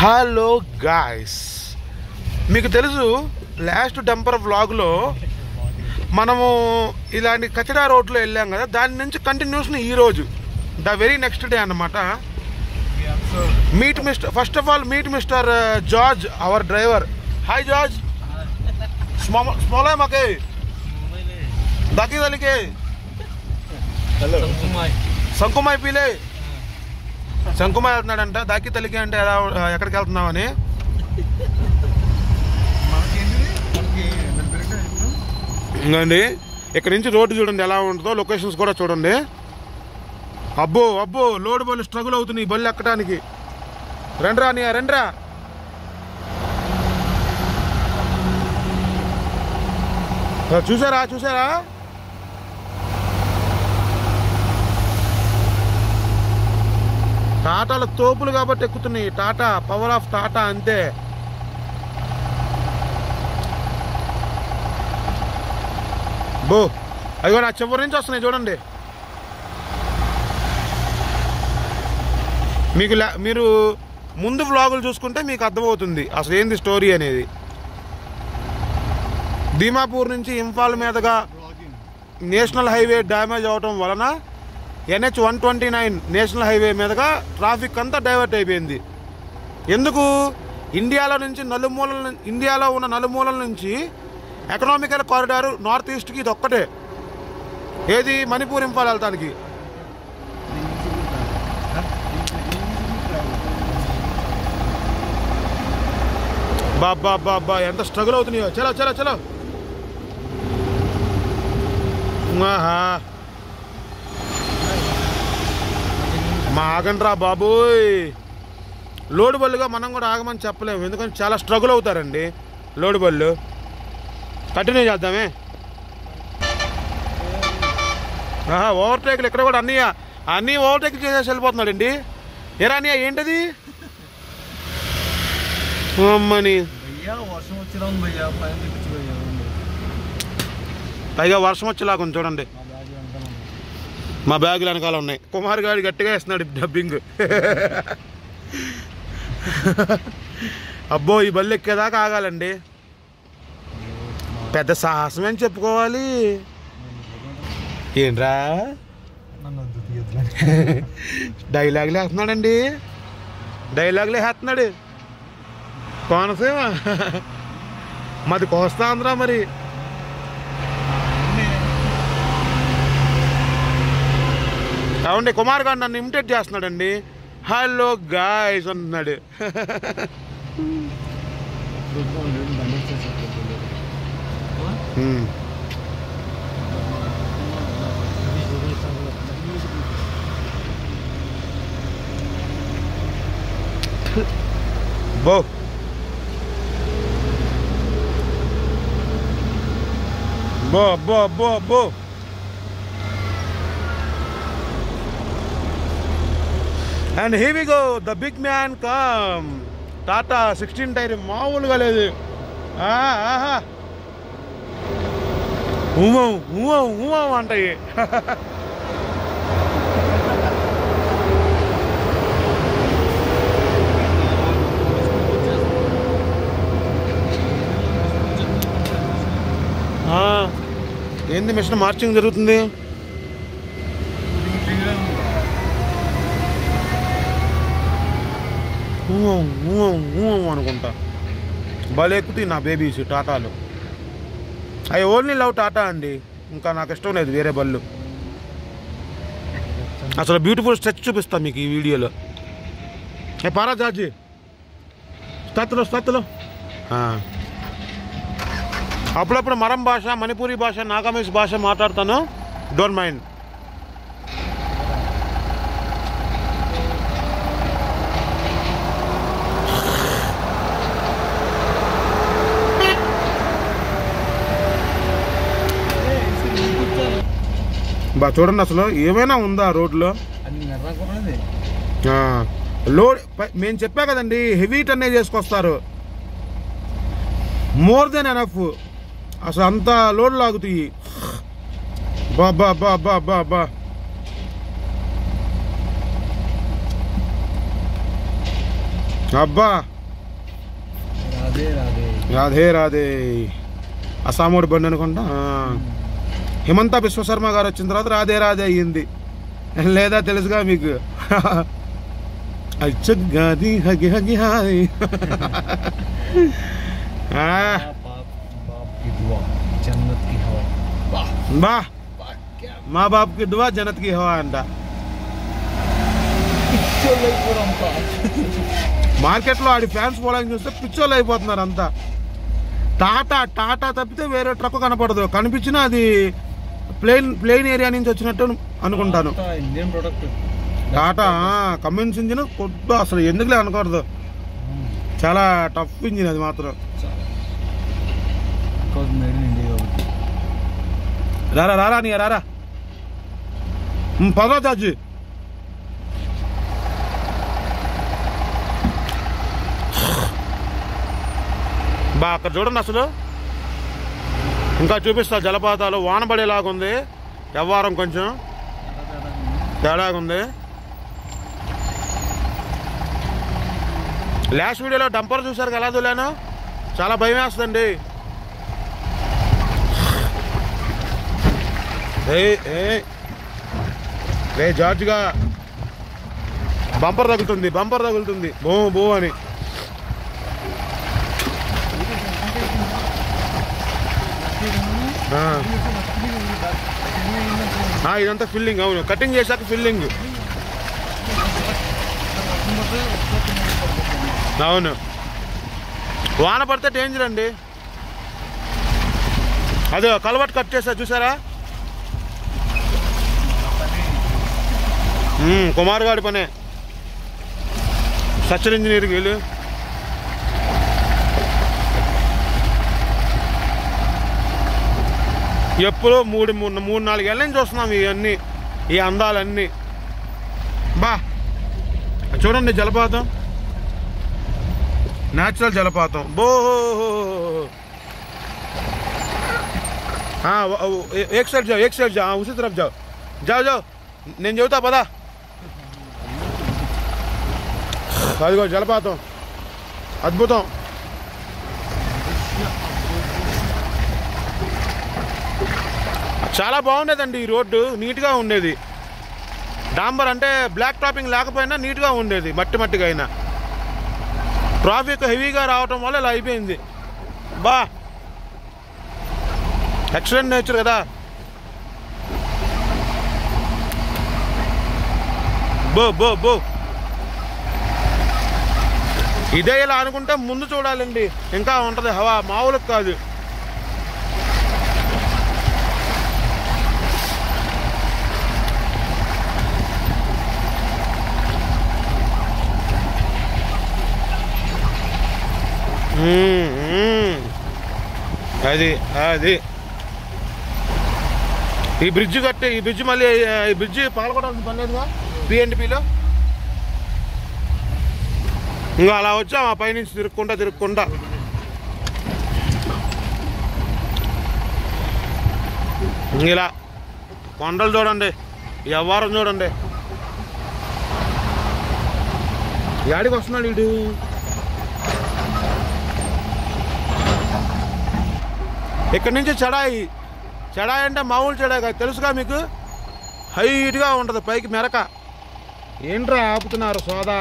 Hello guys, మీకు తెలుసు last temper వ్లాగ్లో మనము ఇలాంటి కచడా రోడ్లో వెళ్ళాం కదా, దాని నుంచి కంటిన్యూషన్ ఈరోజు ద వెరీ నెక్స్ట్ డే అన్నమాట. Meet mister first of all meet mister George, our driver. Hi George. Small మాకే దాకి దలికే సంకుమాయి పీలే శంకుమాయి వెళ్తున్నాడంట. దాకి తలికి అంటే ఎలా ఎక్కడికి వెళ్తున్నామని. ఇంకండి ఇక్కడ నుంచి రోడ్డు చూడండి ఎలా ఉంటుందో, లొకేషన్స్ కూడా చూడండి. అబ్బో అబ్బో లోడ్ బళ్ళు స్ట్రగుల్ అవుతుంది ఈ బళ్ళు ఎక్కడానికి. రండ్రా నీ రండ్రా. చూసారా చూసారా టాటాల తోపులు కాబట్టి ఎక్కుతున్నాయి. టాటా పవర్ ఆఫ్ టాటా అంతే. బో అదిగో నా చివరి నుంచి వస్తున్నాయి చూడండి. మీరు ముందు వ్లాగులు చూసుకుంటే మీకు అర్థమవుతుంది అసలు ఏంది స్టోరీ అనేది. దీమాపూర్ నుంచి ఇంఫాల్ మీదుగా నేషనల్ హైవే డ్యామేజ్ అవటం వలన NH 129 నేషనల్ హైవే మీదుగా ట్రాఫిక్ అంతా డైవర్ట్ అయిపోయింది. ఎందుకు? ఇండియాలో ఉన్న నలుమూలల నుంచి ఎకనామికల్ కారిడార్ నార్త్ ఈస్ట్కి ఇది ఒక్కటే. ఏది? మణిపూర్ ఇంఫాల్ వెళ్తానికి. బాబా బాబా ఎంత స్ట్రగుల్ అవుతున్నాయో. చలో చలో చలో. ఆహా మా ఆగండ్రా బాబోయ్. లోడ్ బళ్ళుగా మనం కూడా ఆగమని చెప్పలేము, ఎందుకంటే చాలా స్ట్రగుల్ అవుతారండి లోడ్ బళ్ళు. కంటిన్యూ చేద్దామే. ఓవర్టేక్లు ఇక్కడ కూడా అన్నీ ఓవర్టేక్ చేసేసి వెళ్ళిపోతున్నాడండి. ఎరా అన్నయ్య ఏంటది? అమ్మని పైగా వర్షం వచ్చేలాగా చూడండి. మా బ్యాగులు వెనకాల ఉన్నాయి. కుమార్ గారు గట్టిగా వేస్తున్నాడు డబ్బింగ్. అబ్బో ఈ బళ్ళు ఎక్కేదాకా ఆగాలండి. పెద్ద సాహసం అని చెప్పుకోవాలి. ఏంట్రా డైలాగులు వేస్తున్నాడండి. డైలాగులు వేస్తున్నాడు. కోనసీమ మాది కోస్తాంధ్ర. మరి అవునండి, కుమార్ గారు నన్ను ఇమిటేట్ చేస్తున్నాడండి. హలో గాయ్స్ అంటున్నాడు. బో బో బో బో బో. And here we go, the big man come. Tata 16 tyre మామూలుగా లేదు. ఆహా అంటాయి. ఏంది మిషన్ మార్చింగ్ జరుగుతుంది. అనుకుంటా భలే ఎక్కుతాయి నా బేబీస్ టాటాలు. ఐ ఓన్లీ లవ్ టాటా అండి. ఇంకా నాకు ఇష్టం లేదు వేరే బళ్ళు. అసలు బ్యూటిఫుల్ స్ట్రెచ్ చూపిస్తాను మీకు ఈ వీడియోలో. పారా జార్జీ స్తత్తులు. అప్పుడప్పుడు మరం భాష, మణిపూరి భాష, నాగామీస్ భాష మాట్లాడతాను. Don't mind. బా చూడండి అసలు ఏమైనా ఉందా రోడ్లో. లోడ్ మేము చెప్పా కదండి, హెవీ టన్నేజ్ చేసుకొస్తారు. More than enough. అసలు అంత లోడ్ లాగుతాయి. బాబా బాబా బాబా. అబ్బా రాధే రాధే. అసామోడి బండి అనుకుంటా. హిమంత విశ్వశర్మ గారు వచ్చిన తర్వాత రాధే రాధే అయ్యింది, లేదా తెలుసుగా మీకు. అచ్చగాది హగి హగి హాయ్. బా మా బాపుకి దువా జన్నత్ కి హవా అంట. మార్కెట్లో ఆడి ఫ్యాన్స్ ఫాలోయింగ్ చూస్తే పిచ్చోళ్ళు అయిపోతున్నారు అంతా. టాటా టాటా తప్పితే వేరే ట్రక్ కనపడదు, కనిపించినా అది ప్లెయిన్ ఏరియా నుంచి వచ్చినట్టు అనుకుంటాను. టాటా కమిన్స్ ఇంజిన్ కొద్ది అసలు ఎందుకులే అనకూడదు, చాలా టఫ్ ఇంజిన్ అది మాత్రం. రారా రారా నీ రారా పదరా చార్జీ. బా అక్కడ చూడండి, అసలు ఇంకా చూపిస్తా. జలపాతాలు వాన పడేలాగుంది, వ్యవహారం కొంచెం తేడాగుంది. లాస్ట్ వీడియోలో డంపర్ చూసారు ఎలా దూలాను, చాలా భయం వేస్తుందండి. ఏ జార్జ్గా బంపర్ తగులుతుంది బో బో అని. ఇదంతా ఫిల్లింగ్, అవును కటింగ్ చేశాక ఫిల్లింగ్. అవును వాన పడితే డేంజర్ అండి. అదే కలవట్ కట్ చేశారు చూసారా, కుమార్ గారి పనే. స్ట్రక్చర్ ఇంజనీర్ వీళ్ళు. ఎప్పుడో 3-4 ఏళ్ళ నుంచి చూస్తున్నాం ఇవన్నీ, ఈ అందాలన్నీ. బా చూడండి జలపాతం, న్యాచురల్ జలపాతం. బో एक साइड जाओ उसी तरफ जाओ నేను చెబుతా పదా. అదిగో జలపాతం అద్భుతం. చాలా బాగుండేదండి ఈ రోడ్డు, నీట్గా ఉండేది. డాంబర్ అంటే బ్లాక్ టాపింగ్ లేకపోయినా నీట్గా ఉండేది, మట్టిగా అయినా. ట్రాఫిక్ హెవీగా రావటం వల్ల ఇలా అయిపోయింది. బా ఎక్సలెంట్ నేచర్ కదా. బో ఇదే ఇలా అనుకుంటే ముందు చూడాలండి, ఇంకా ఉంటుంది హవా, మామూలుగా కాదు. అది ఈ బ్రిడ్జ్ కట్టి, ఈ బ్రిడ్జ్ మళ్ళీ ఈ బ్రిడ్జ్ పాల్గొనాల్సిన పని లేదుగా పిఎన్డిపిలో. ఇంకా అలా వచ్చాం ఆ పైనుంచి తిరుక్కుంటా ఇలా కొండలు చూడండి, వ్యవహారం చూడండి. యాడికి వస్తున్నాడు వీడు. ఇక్కడి నుంచి చడాయి అంటే మామూలు చడాయి కాదు, తెలుసుగా మీకు. హైట్గా ఉంటుంది పైకి మెరక. ఏంట్రా ఆపుతున్నారు సోదా.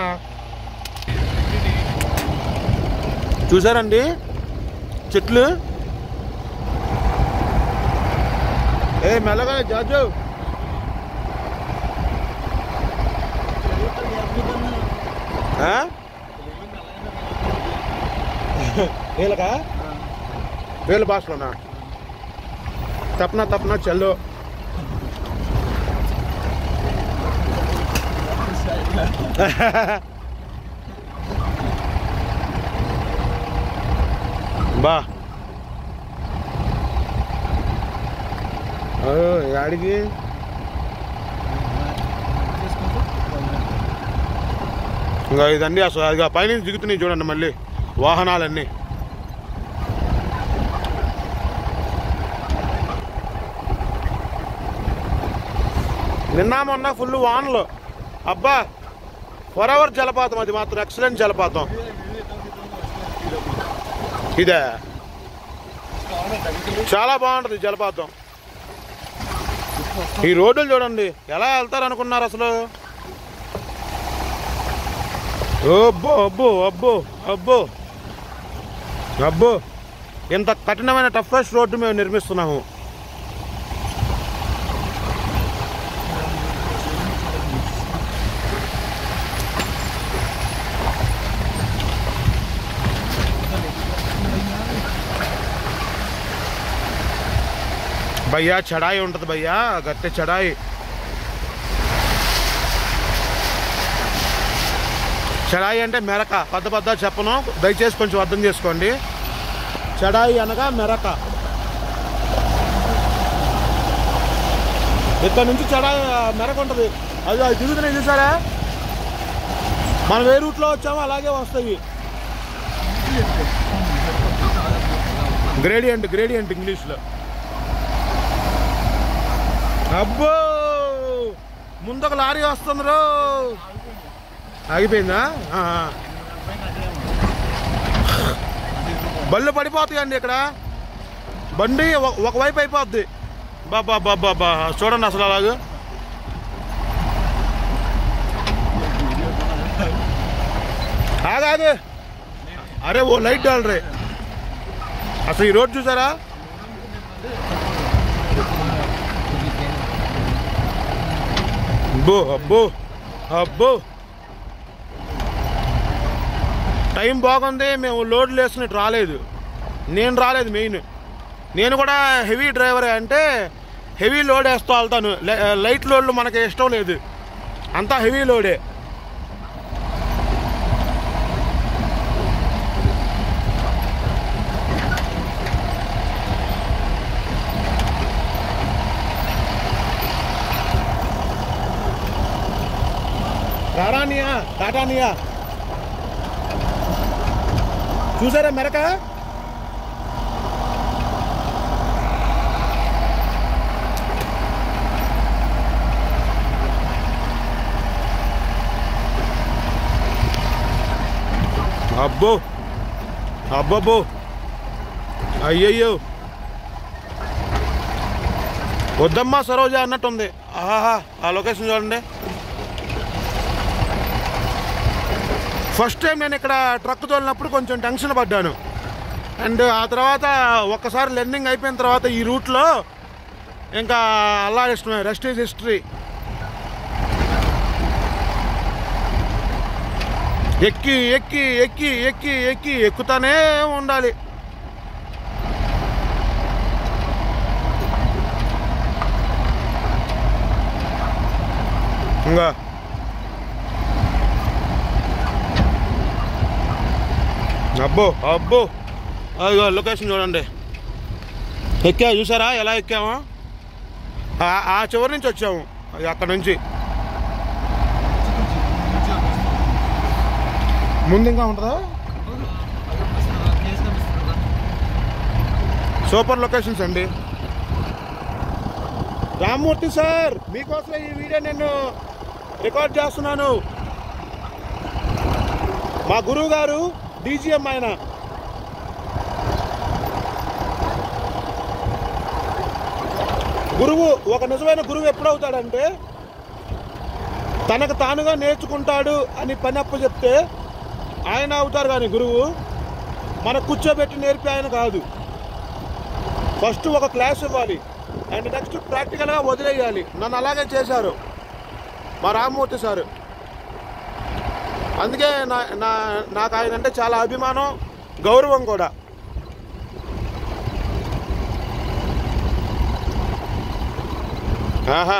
చూసారండి చెట్లు. మెల్లగా జాజు. వీళ్ళకా వీళ్ళ భాషలోనా తప్పనా చల్లో. బా యాడికి ఇంకా ఇదండి అసలు. అది పైనుంచి దిగుతున్నాయి చూడండి మళ్ళీ వాహనాలన్నీ. నిన్న మొన్న ఫుల్ వానలు. అబ్బా ఫరెవర్ జలపాతం, అది మాత్రం ఎక్సలెంట్ జలపాతం. ఇదే చాలా బాగుంటుంది జలపాతం. ఈ రోడ్డులు చూడండి ఎలా వెళ్తారు అనుకున్నారు అసలు. అబ్బో అబ్బో అబ్బో అబ్బో అబ్బో, ఇంత కఠినమైన టఫెస్ట్ రోడ్డు మేము నిర్మిస్తున్నాము. భయ్యా చడాయి ఉంటుంది భయ్యా, గట్టి చడాయి. చడాయి అంటే మెరక, పెద్ద చెప్పను, దయచేసి కొంచెం అర్థం చేసుకోండి. చడాయి అనగా మెరక. ఇక్కడ నుంచి చడాయి మెరక ఉంటుంది. అది దిగుతున్నాయి చూసారా, మనం ఏ రూట్లో వచ్చామో అలాగే వస్తాయి. గ్రేడియంట్ ఇంగ్లీష్లో. అబ్బో ముందొక లారీ వస్తుంది రో. ఆగిపోయిందా? బళ్ళు పడిపోతాయండి ఇక్కడ. బండి ఒకవైపు అయిపోద్ది. బాబా బాబా బా, చూడండి అసలు అలాగే. ఆగాదు, అరే ఓ లైట్ డాలరే. అసలు ఈ రోడ్ చూసారా? అబ్బో అబ్బో అబ్బో, టైం బాగుంది. మేము లోడ్లు వేసుకున్నట్టు రాలేదు, నేను రాలేదు. మెయిన్ నేను కూడా హెవీ డ్రైవరే, అంటే హెవీ లోడ్ వేస్తూ వెళ్తాను. లైట్ లోడ్లు మనకి ఇష్టం లేదు, అంతా హెవీ లోడే. టాటానియా చూసారా మెరక? అబ్బో అబ్బబ్బో అయ్యయ్యో, వద్దమ్మా సరోజ అన్నట్టుంది. ఆహా, ఆ లొకేషన్ చూడండి. ఫస్ట్ టైం నేను ఇక్కడ ట్రక్ తోలినప్పుడు కొంచెం టెన్షన్ పడ్డాను. అండ్ ఆ తర్వాత ఒక్కసారి లెర్నింగ్ అయిపోయిన తర్వాత ఈ రూట్లో ఇంకా అల్లా ఇష్టమే, రెస్ట్ ఈజ్ హిస్టరీ. ఎక్కి ఎక్కి ఎక్కి ఎక్కి ఎక్కి ఎక్కుతానే ఉండాలి. ఇంకా అబ్బో అబ్బో, అదిగో లొకేషన్ చూడండి. ఎక్కా చూసారా ఎలా ఎక్కామో? ఆ చివరి నుంచి వచ్చాము, అక్కడ నుంచి. ముందు ఇంకా ఉంటుందా? సూపర్ లొకేషన్స్ అండి. రామ్మూర్తి సార్, మీకోసం ఈ వీడియో నేను రికార్డ్ చేస్తున్నాను. మా గురువు గారు డీజీఎం ఆయన. గురువు, ఒక నిజమైన గురువు ఎప్పుడవుతాడంటే తనకు తానుగా నేర్చుకుంటాడు అని పని అప్పు చెప్తే ఆయన అవుతారు. కానీ గురువు మనకు కూర్చోబెట్టి నేర్పి ఆయన కాదు. ఫస్ట్ ఒక క్లాస్ ఇవ్వాలి అండ్ నెక్స్ట్ ప్రాక్టికల్గా వదిలేయాలి. నన్ను అలాగే చేశారు మా రామ్మూర్తి సారు. అందుకే నాకు ఆయన అంటే చాలా అభిమానం, గౌరవం కూడా. ఆహా,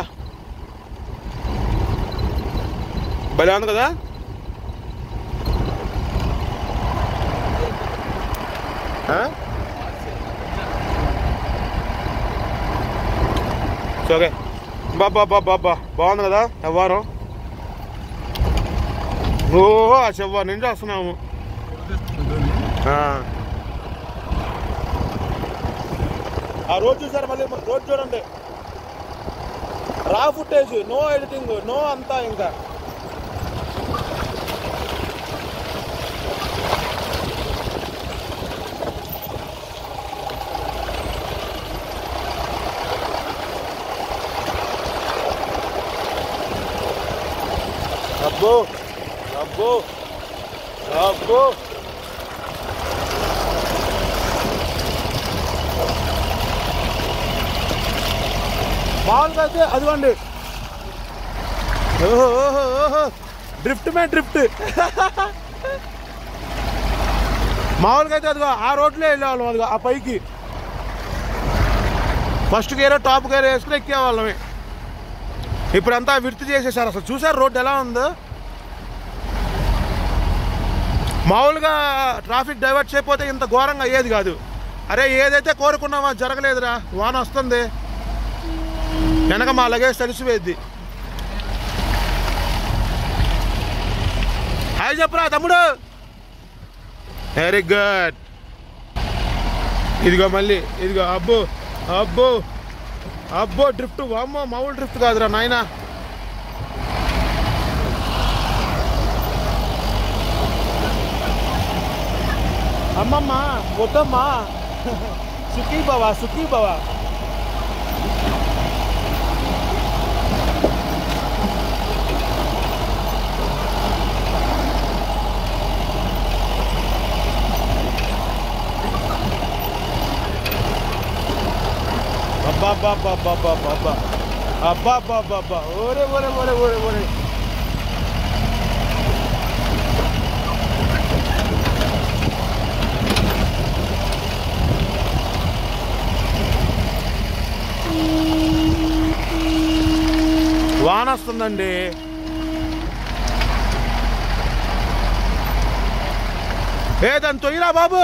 భలే ఉంది కదా. ఓకే, బాబా బాబా బాగుంది కదా వ్యవహారం. ఓహో, ఆ చెవ్వారి నుంచి వస్తున్నాము. ఆ రోడ్ చూసారు, మళ్ళీ రోడ్ చూడండి. రా ఫుటేజ్, నో ఎడిటింగ్, నో అంతా. ఇంకా అబ్బో అబ్బో మామూలుగా అయితే అదిగోండి. ఓహో ఓహో ఓహో డ్రిఫ్ట్ మే డ్రిఫ్ట్. మామూలుగా అయితే అదిగో ఆ రోడ్లో వెళ్ళేవాళ్ళం, అదిగో ఆ పైకి ఫస్ట్ గేర్ టాప్ గేర్ వేసుకుని ఎక్కేవాళ్ళమే. ఇప్పుడంతా విర్తు చేసేసారు. అసలు చూసారు రోడ్డు ఎలా ఉందో. మామూలుగా ట్రాఫిక్ డైవర్ట్ చేయకపోతే ఇంత ఘోరంగా అయ్యేది కాదు. అరే ఏదైతే కోరుకున్నామో జరగలేదురా, వాన వస్తుంది, వెనక మా లగేజ్ తడిసిపోయింది. హాయ్ చెప్పరా తమ్ముడు. Very good. ఇదిగో మళ్ళీ ఇదిగో. అబ్బో అబ్బో అబ్బో డ్రిఫ్ట్. వామ్మో మామూలు డ్రిఫ్ట్ కాదురా నాయనా. అమ్మమ్మ వద్దమ్మా. సుఖీ బావా సుఖీ బావా. అబ్బా అబ్బా అబ్బా అబ్బా అబ్బా అబ్బా అబ్బా అబ్బా అబ్బా. ఓరే ఓరే ఓరే ఓరే ఓరే. వాన వస్తుందండి. దాన్ని తొయ్యిరా బాబు.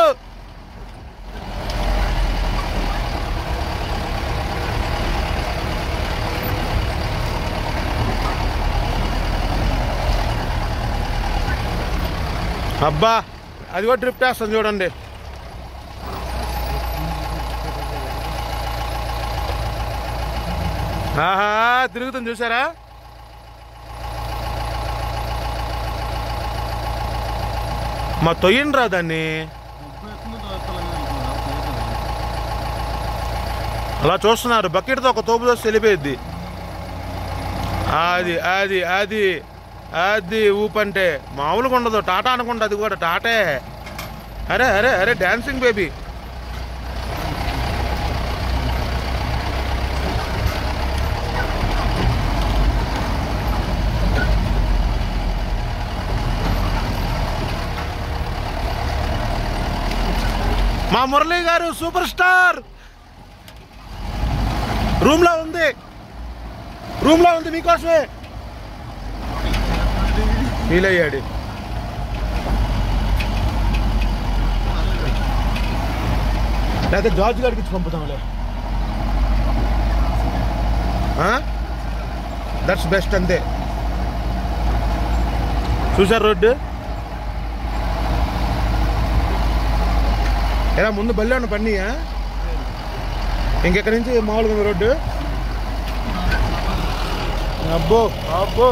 అబ్బా అది కూడా డ్రిఫ్ట్ వేస్తాను చూడండి. ఆహా తిరుగుతుంది చూసారా. మా తొయ్యండ్రా దాన్ని. అలా చూస్తున్నారు. బకెట్తో ఒక తోపు దోసి వెళ్ళిపోయిద్ది. అది అది అది అది ఊపంటే మామూలుగా ఉండదు. టాటా అనుకుంటా, అది కూడా టాటే. అరే అరే అరే డాన్సింగ్ బేబీ. మా మురళీ గారు సూపర్ స్టార్ రూమ్లో ఉంది, రూమ్లో ఉంది మీకోసమే. ఫీల్ అయ్యాడు. లేకపోతే జార్జ్ గారికి ఇచ్చి పంపుతాంలే. దట్స్ బెస్ట్ అంతే. చూసారు రోడ్డు ఎలా ముందు బల్లే ఉన్న పన్నీయా. ఇంకెక్కడి నుంచి మామూలుగా ఉంది రోడ్డు. అబ్బో అబ్బో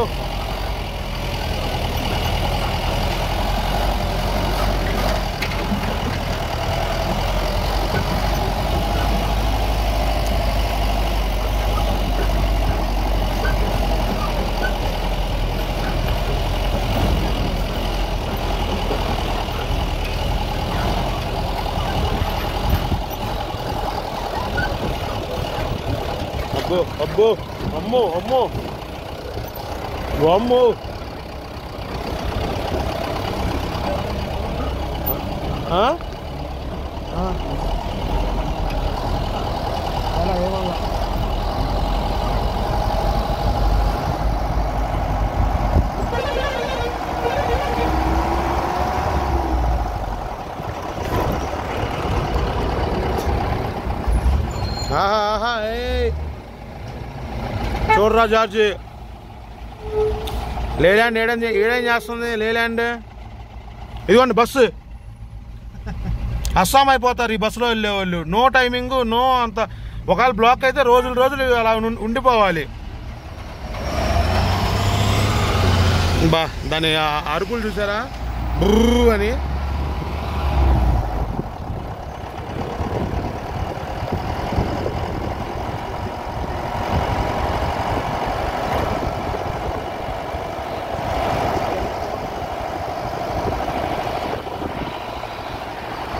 అబ్బో అమ్మో అమ్మో అమ్మో. అలా ఏమన్నా చూడరా జార్జి. లేలాండ్ ఏడేం చేస్తుంది లేలాండ్. ఇదిగోండి బస్సు. అస్సాం అయిపోతారు ఈ బస్సులో వెళ్ళేవాళ్ళు. నో టైమింగ్ నో అంత. ఒకవేళ బ్లాక్ అయితే రోజులు అలా ఉండిపోవాలి. బా దాని అరుపులు చూసారా బుర్రు అని.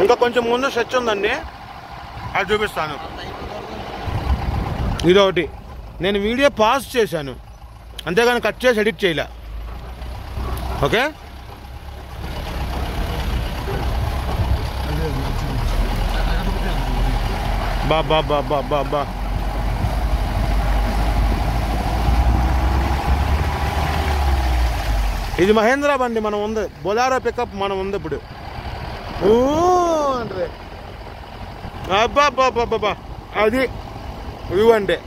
ఇంకా కొంచెం ముందు స్ట్రెచ్ ఉందండి, అది చూపిస్తాను. ఇదొకటి నేను వీడియో పాజ్ చేశాను, అంతేగాని కట్ చేసి ఎడిట్ చేయలే. ఓకే, బా బా బా బా బా బా ఇది మహేంద్ర బండి మనం ఉంది, బొలారో పికప్ మనం ఉంది ఇప్పుడు. అంటే అబ్బా బాబా బాబా అది వ్యూ అంటే.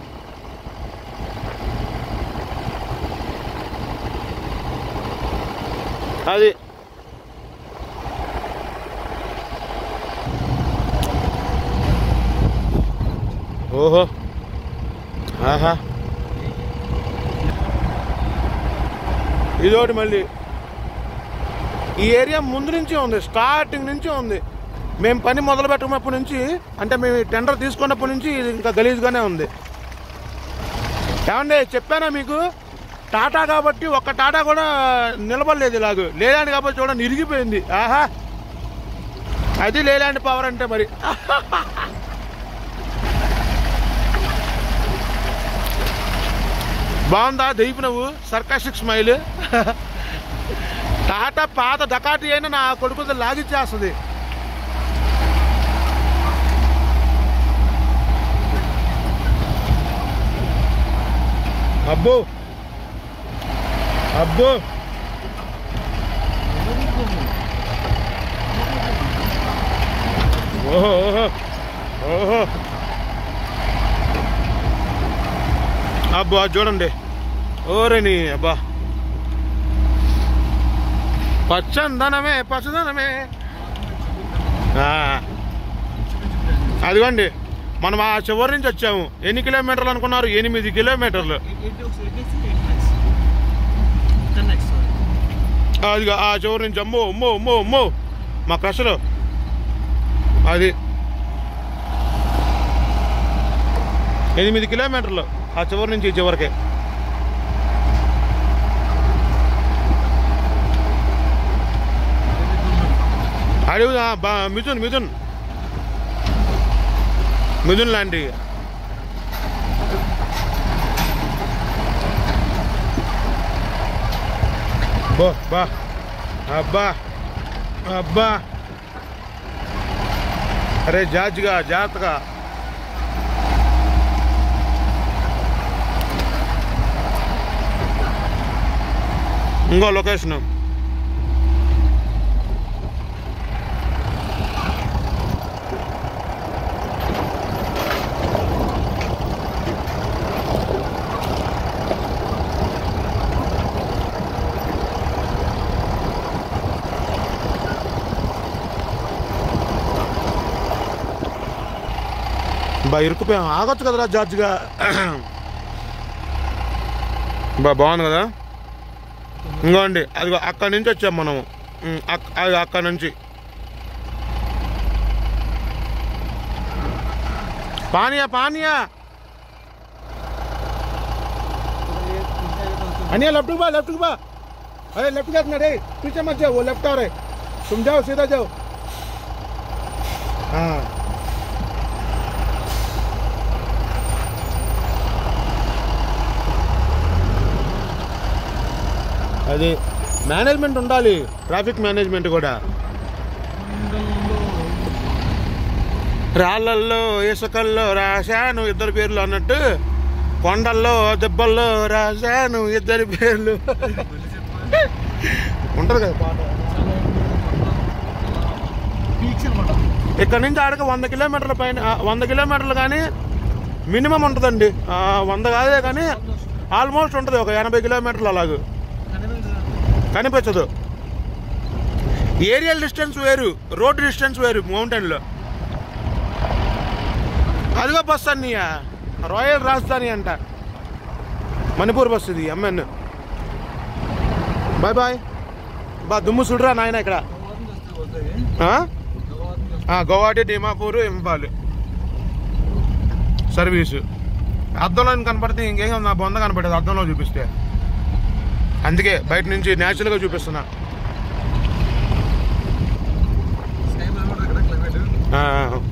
అది ఓహో, ఆహా, ఇదోటి. మళ్ళీ ఈ ఏరియా ముందు నుంచే ఉంది, స్టార్టింగ్ నుంచే ఉంది. మేము పని మొదలు పెట్టినప్పటి నుంచి, అంటే మేము టెండర్ తీసుకున్నప్పటి నుంచి ఇది ఇంకా గలీజ్గానే ఉంది. ఏమండి చెప్పానా మీకు, టాటా కాబట్టి ఒక్క టాటా కూడా నిలబడలేదు ఇలాగ. లేలాండ్ కాబట్టి చూడండి ఇరిగిపోయింది. ఆహా, అది లేలాండ్ పవర్ అంటే మరి. బాగుందా దైపు నువ్వు సర్కాస్టిక్ స్మైల్. టాటా పాత డకాటి అయినా నా కొడుకుతో లాగిచ్చేస్తుంది. అబ్బో అబ్బో, ఓహో ఓహో ఓహో, అబ్బా చూడండి. ఓరేని అబ్బా, పచ్చందనమే పచ్చదనమే. అదిగోండి మనం ఆ చివరి నుంచి వచ్చాము. ఎన్ని కిలోమీటర్లు అనుకున్నారు? 8 కిలోమీటర్లు. అదిగా ఆ చివరి నుంచి. అమ్మో అమ్మో అమ్మో అమ్మో మా క్రష్లో. అది 8 కిలోమీటర్లు ఆ చివరి నుంచి ఈ చివరికి. అడుగు మిథున్ మిథున్ మిథున్ లాంటి. బా బా అబ్బా అబ్బా, అరే జాజ్గా జాగ్రత్తగా. ఇంకో లొకేషను. బా ఇరుక్కుపోయాం, ఆగొచ్చు కదరా జార్జ్గా. బాగుంది కదా. ఇంకోండి అది అక్కడి నుంచి వచ్చాం మనము, అది అక్కడి నుంచి. పానీయా పానీయా अनिया लेफ्ट को बा अरे लेफ्ट का रे पीछे मत जाओ, वो लेफ्ट आ रहे, तुम जाओ सीधा जाओ। हाँ అది మేనేజ్మెంట్ ఉండాలి, ట్రాఫిక్ మేనేజ్మెంట్ కూడా. రాళ్ళల్లో ఇసుకల్లో రాశాను ఇద్దరు పేర్లు అన్నట్టు, కొండల్లో దెబ్బల్లో రాశాను ఇద్దరి పేర్లు ఉంటారు కదా పాట. ఇక్కడ నుంచి ఆడక 100 కిలోమీటర్ల పైన, 100 కిలోమీటర్లు కానీ మినిమం ఉంటుందండి. 100 కాదే కానీ ఆల్మోస్ట్ ఉంటుంది, ఒక 80 కిలోమీటర్లు అలాగూ కనిపించదు. ఏరియల్ డిస్టెన్స్ వేరు, రోడ్ డిస్టెన్స్ వేరు మౌంటైన్లో. అదిగో బస్ అన్నయ్య, రాయల్ రాజధాని అంట, మణిపూర్ బస్ ఇది ఎంఎన్. బాయ్ బాయ్ బా, దుమ్ము చూడరా నాయన ఇక్కడ. గౌహాటి, డిమాపూర్, ఇంఫాల్ సర్వీసు. అద్దంలో కనపడితే ఇంకేం నా బొంద కనపడేది అద్దంలో చూపిస్తే, అందుకే బయట నుంచి న్యాచురల్గా చూపిస్తున్నా. ఆ.